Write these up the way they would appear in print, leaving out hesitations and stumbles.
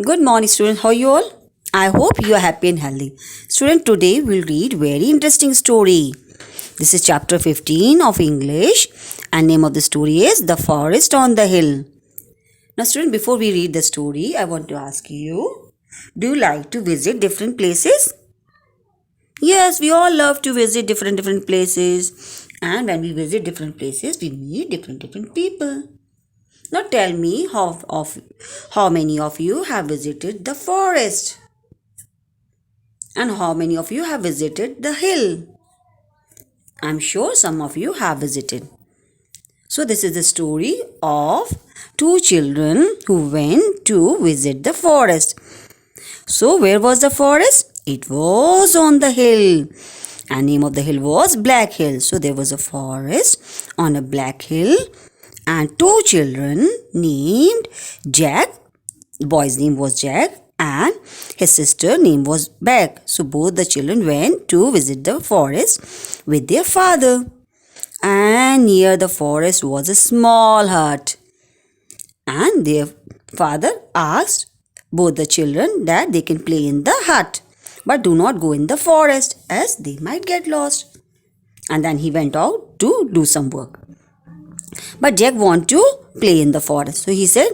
Good morning, students. How are you all? I hope you are happy and healthy. Student, today we'll read very interesting story. This is chapter 15 of English and name of the story is The Forest on the Hill. Now, student, before we read the story, I want to ask you, do you like to visit different places? Yes, we all love to visit different places. And when we visit different places, we meet different people. Now tell me how many of you have visited the forest and how many of you have visited the hill. I'm sure some of you have visited. So this is the story of two children who went to visit the forest. So where was the forest? It was on the hill. And name of the hill was Black Hill. So there was a forest on a black hill and two children named Jack. The boy's name was Jack and his sister name was Beck. So both the children went to visit the forest with their father. And near the forest was a small hut. And their father asked both the children that they can play in the hut, but do not go in the forest as they might get lost. And then he went out to do some work. But Jack wanted to play in the forest. So he said,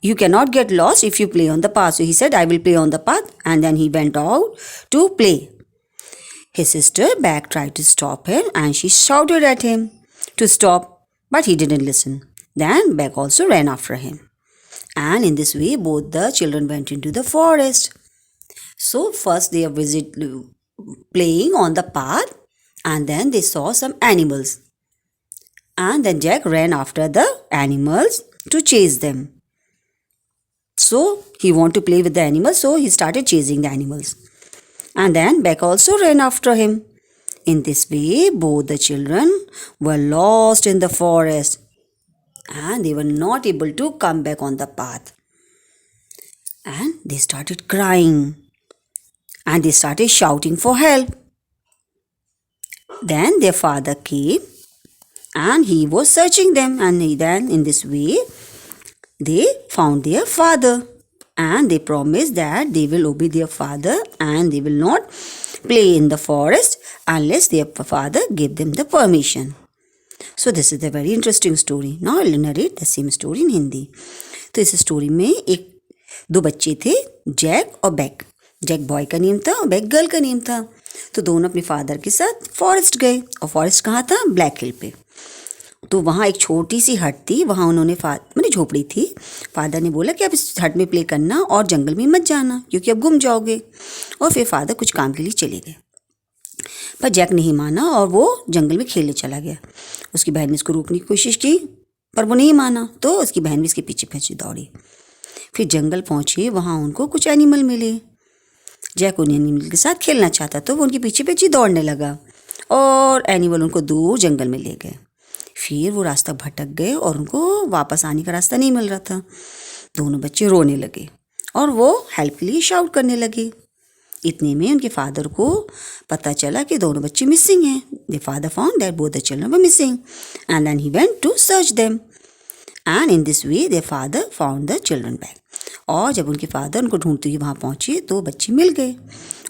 you cannot get lost if you play on the path. So he said, I will play on the path. And then he went out to play. His sister Beck tried to stop him and she shouted at him to stop. But he didn't listen. Then Beck also ran after him. And in this way, both the children went into the forest. So first they were playing on the path. And then they saw some animals. And then Jack ran after the animals to chase them. So he wanted to play with the animals, so he started chasing the animals. And then Beck also ran after him. In this way, both the children were lost in the forest and they were not able to come back on the path. And they started crying and they started shouting for help. Then their father came and he was searching them, and then in this way they found their father and they promised that they will obey their father and they will not play in the forest unless their father gave them the permission. So this is a very interesting story. Now I'll narrate the same story in Hindi. तो इस story में दो बच्चे थे, Jack और back. Jack boy का name था और बैक गर्ल का नेम था. तो दोनों अपने फादर के साथ फॉरेस्ट गए. और फॉरेस्ट कहाँ था? ब्लैक हिल पे. तो वहाँ एक छोटी सी हट थी. वहाँ उन्होंने मैंने झोपड़ी थी. फादर ने बोला कि आप इस हट में प्ले करना और जंगल में मत जाना क्योंकि आप गुम जाओगे. और फिर फादर कुछ काम के लिए चले गए. पर जैक नहीं माना और वो जंगल में खेलने चला गया. उसकी बहन ने उसको रोकने की कोशिश की पर वो नहीं माना. तो उसकी बहन भी इसके पीछे पीछे दौड़ी. फिर जंगल पहुँचे. वहाँ उनको कुछ एनिमल मिले. जैक उन एनिमल के साथ खेलना चाहता तो वो उनके पीछे पीछे दौड़ने लगा और एनिमल उनको दूर जंगल में ले गए. फिर वो रास्ता भटक गए और उनको वापस आने का रास्ता नहीं मिल रहा था. दोनों बच्चे रोने लगे और वो हेल्प के लिए शाउट करने लगे. इतने में उनके फादर को पता चला कि दोनों बच्चे मिसिंग हैं. The father found that both the children were missing and then he went to search them and in this way the father found the children back. और जब उनके फादर उनको ढूंढते हुए वहाँ पहुँचे तो बच्चे मिल गए.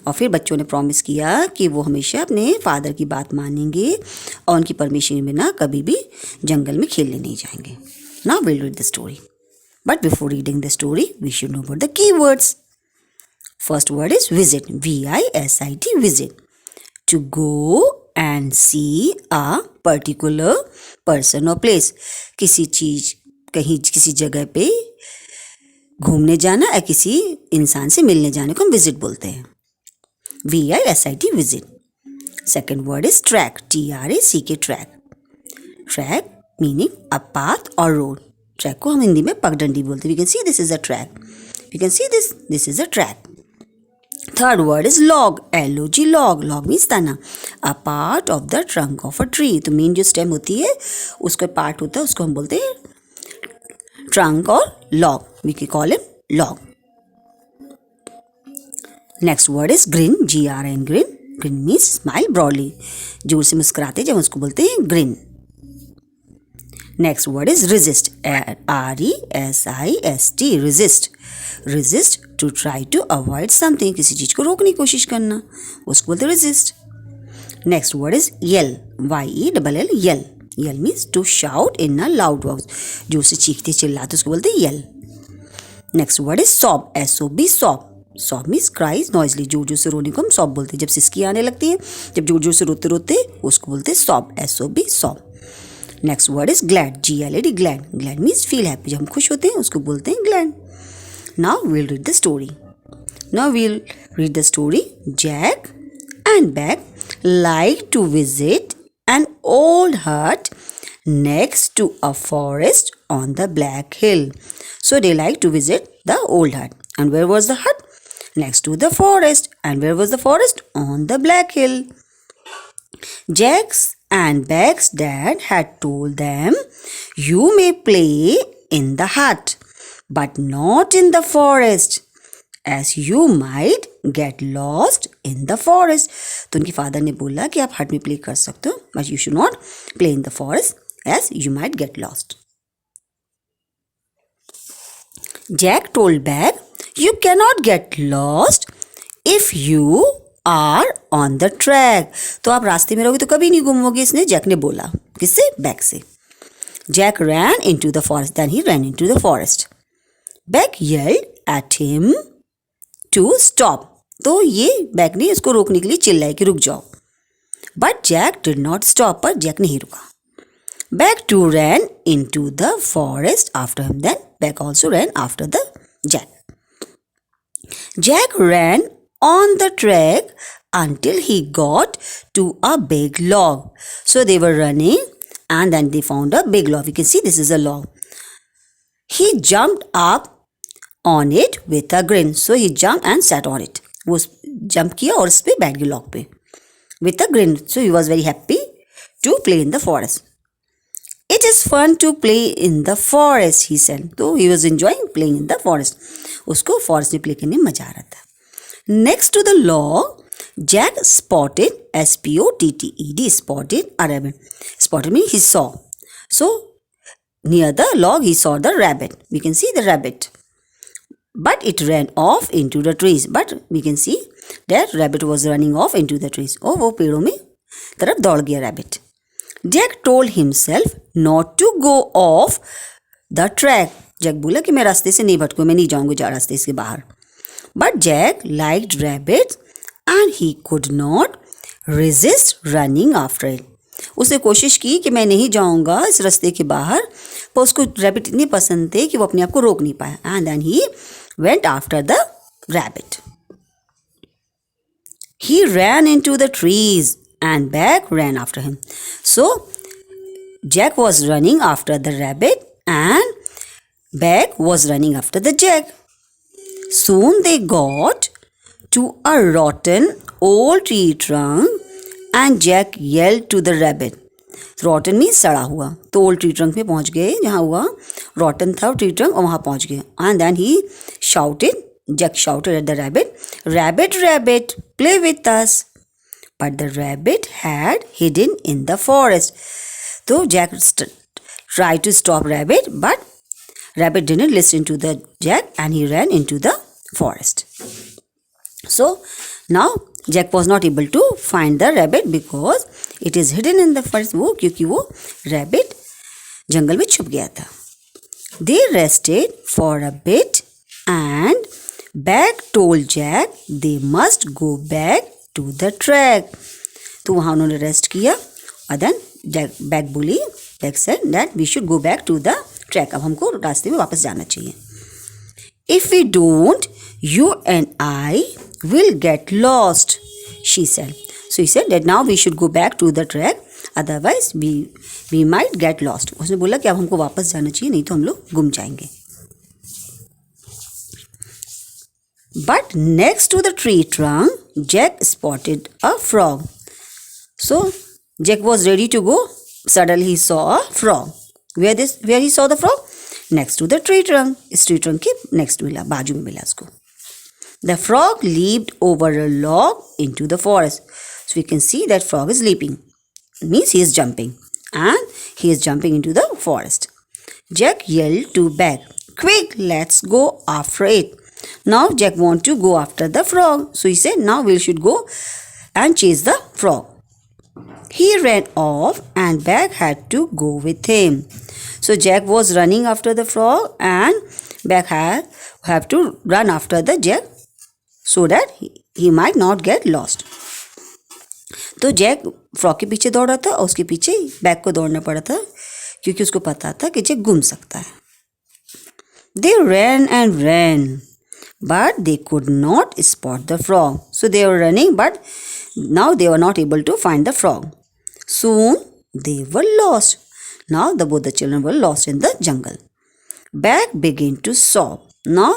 और फिर बच्चों ने प्रॉमिस किया कि वो हमेशा अपने फादर की बात मानेंगे और उनकी परमिशन के बिना कभी भी जंगल में खेलने नहीं जाएंगे. Now will read the story. But before reading the story we should know about the keywords. First word is visit. VISIT, visit. To go and see a particular person और प्लेस. किसी चीज कहीं किसी जगह पे घूमने जाना या किसी इंसान से मिलने जाने को हम विजिट बोलते हैं. VISIT, visit. Second word is track. TRACK, track. Track meaning a path और रोड. ट्रैक को हम हिंदी में पगडंडी बोलते हैं. We can see this is a track. We can see this is a track. Third word is log. LOG, log. Log means तना. A part of the trunk of a tree. तो main जो stem होती है उसका part होता है उसको हम बोलते हैं ट्रंक और log. We can call it log. Next word is grin. GRIN, grin. Grin means smile broadly. जोर से मुस्कुराते जब उसको बोलते हैं grin. Next word is resist. RESIST, resist. Resist, to try to avoid something, किसी चीज को रोकने की कोशिश करना, उसको बोलते resist. Next word is yell, YELL, yell. Yell means to shout in a loud voice, जो उसे चीखते चिल्लाते उसको बोलते yell. Next word is sob, SOB, sob. Sob means cries noisily, जोर जोर से रोने को हम sob बोलते हैं. जब सिसकी आने लगती है, जब जोर जोर से रोते रोते उसको बोलते हैं sob, SOB, sob. Next word is glad, GLAD, glad. Glad means feel happy, जब हम खुश होते हैं उसको बोलते हैं glad. Now we'll read the story. Jack and Beck like to visit an old hut next to a forest on the Black Hill. So they like to visit the old hut. And where was the hut? Next to the forest. And where was the forest? On the Black Hill. Jack's and Beck's dad had told them, you may play in the hut, but not in the forest, as you might get lost in the forest. तो उनके father ने बोला कि आप हट में play कर सकते हो, but you should not play in the forest, as you might get lost. Jack told Beck, you cannot get lost if you are on the track. तो आप रास्ते में रहोगे तो कभी नहीं गुमोगे, इसने जैक ने बोला. किससे? Beck से. Jack ran into the forest. Then he ran into the forest. Beck yelled at him to stop. तो ये Beck ने इसको रोकने के लिए चिल्लाया कि रुक जाओ. But Jack did not stop. पर Jack नहीं रुका. Beck too ran into the forest after him. Then Beck also ran after the Jack. Jack ran on the track until he got to a big log. So they were running and then they found a big log. You can see this is a log. He jumped up on it with a grin. So he jumped and sat on it. वो jump किया और उस पे बैठ गया log पे with a grin. So he was very happy to play in the forest. It is fun to play in the forest, he said. So he was enjoying playing in the forest. उसको forest में play करने में मजा आ रहा था. Next to the log, Jack spotted, SPOTTED, spotted a rabbit. Spotted means he saw. So near the log he saw the rabbit. We can see the rabbit. But it ran off into the trees. But we can see that rabbit was running off into the trees. Oh, वो पेड़ों में तरफ दौड़ गया rabbit. Jack told himself not to go off the track. Jack बोला कि मैं रास्ते से नहीं भटकूं, मैं नहीं जाऊंगा रास्ते से बाहर. But Jack liked rabbits and he could not resist running after it. उसने कोशिश की कि मैं नहीं जाऊंगा इस रास्ते के बाहर, पर उसको रैबिट इतने पसंद थे कि वो अपने आप को रोक नहीं पाया. And then he went after the rabbit. He ran into the trees and Beck ran after him. So Jack was running after the rabbit and Beck was running after the Jack. Soon they got to a rotten old tree trunk and Jack yelled to the rabbit. Rotten means सड़ा हुआ. तो old tree trunk में पहुंच गए जहाँ हुआ rotten था tree trunk और वहाँ पहुंच गए. And then he shouted, Jack shouted at the rabbit, rabbit, rabbit, play with us. But the rabbit had hidden in the forest. So Jack tried to stop rabbit, but rabbit didn't listen to the Jack and he ran into the forest. So now Jack was not able to find the rabbit because it is hidden in the forest. वो क्योंकि वो rabbit जंगल में छुप गया था. They rested for a bit and Beck told Jack they must go back to the track. तो वहाँ उन्होंने रेस्ट किया और then Beck बोली, Beck said that we should go back to the track. अब हमको रास्ते में वापस जाना चाहिए. If we don't, you and I will get lost, she said. So he said that now we should go back to the track, otherwise we might get lost. उसने बोला कि अब हमको वापस जाना चाहिए, नहीं तो हम लोग गुम जाएंगे. But next to the tree trunk, Jack spotted a frog. So Jack was ready to go. Suddenly he saw a frog. Where he saw the frog? Next to the tree trunk. इस tree trunk के next मिला, बाजू में मिला उसको. The frog leaped over a log into the forest. So we can see that frog is leaping. It means he is jumping. And he is jumping into the forest. Jack yelled to Beck, "Quick, let's go after it." Now Jack want to go after the frog. So he said, now we should go and chase the frog. He ran off and Beck had to go with him. So Jack was running after the frog and Beck have to run after the Jack so that he might not get lost. तो Jack frog के पीछे दौड़ा था और उसके पीछे bag को दौड़ना पड़ा था क्योंकि उसको पता था कि जैक गुम सकता है. They ran and ran, but they could not spot the frog. So they were running, but now they were not able to find the frog. Soon they were lost. Now both the children were lost in the jungle. Beck began to sob. Now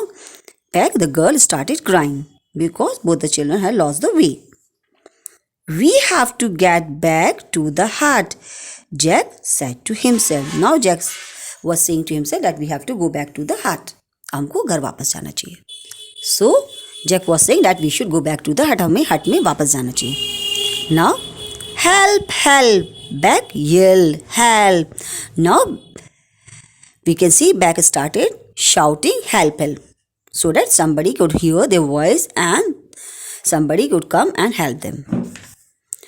Beck, the girl, started crying because both the children had lost the way. We have to get back to the hut, Jack said to himself. Now Jack was saying to himself that we have to go back to the hut. हमको घर वापस जाना चाहिए. So Jack was saying that we should go back to the hut. हमें hut में वापस जाना चाहिए. Now help, help, Beck yelled, help. Now we can see Beck started shouting help, help, so that somebody could hear their voice and somebody could come and help them.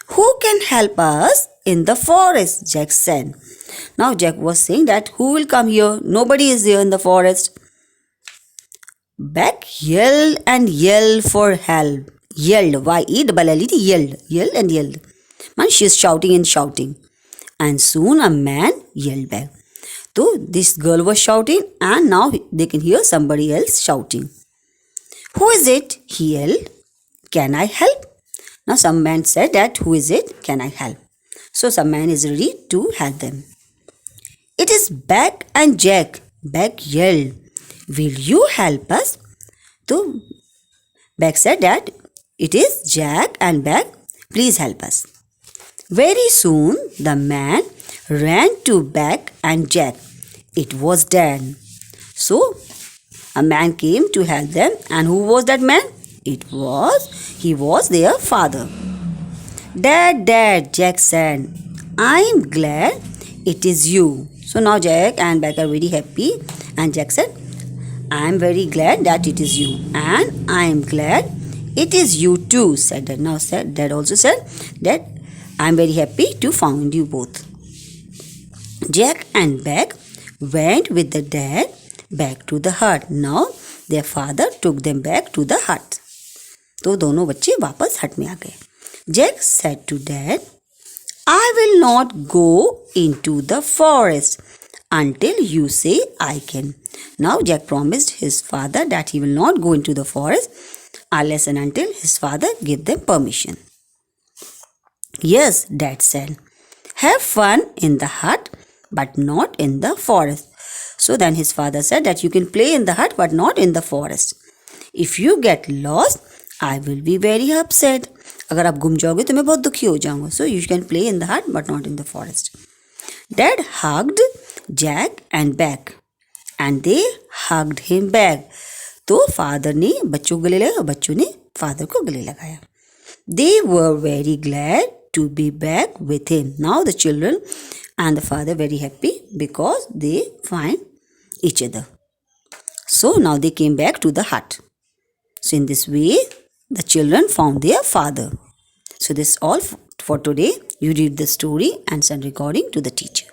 Who can help us in the forest? Jack said. Now Jack was saying that who will come here? Nobody is here in the forest. Beck yelled and yelled for help. Yelled, Y-E-L-L-E-D, yelled, yelled and yelled. Man, she is shouting and shouting. And soon a man yelled back. So this girl was shouting and now they can hear somebody else shouting. Who is it? He yelled. Can I help? Now some man said that, who is it? Can I help? So some man is ready to help them. It is Beck and Jack. Beck yelled. Will you help us? So Beck said that it is Jack and Beck. Please help us. Very soon the man ran to Beck and Jack. It was Dan. So a man came to help them. And who was that man? He was their father. Dad, Dad, Jack said, I'm glad it is you. So now Jack and Beck are very happy. And Jack said, I am very glad that it is you. And I am glad it is you too, said Dad. Now Dad also said that I am very happy to find you both. Jack and Beck went with the dad back to the hut. Now their father took them back to the hut. तो दोनों बच्चे वापस हट में आ गए. Jack said to Dad, I will not go into the forest until you say I can. Now Jack promised his father that he will not go into the forest unless and until his father give them permission. Yes, Dad said, have fun in the hut but not in the forest. So then his father said that you can play in the hut but not in the forest. If you get lost, I will be very upset. अगर आप गुम जाओगे तो मैं बहुत दुखी हो जाऊंगा. So you can play in the hut but not in the forest. Dad hugged Jack and Beck and they hugged him back. तो father ने बच्चों को गले लगाया और बच्चों ने father को गले लगाया. They were very glad to be back with him. Now the children and the father very happy because they find each other. So now they came back to the hut. So in this way, the children found their father. So this is all for today. You read the story and send recording to the teacher.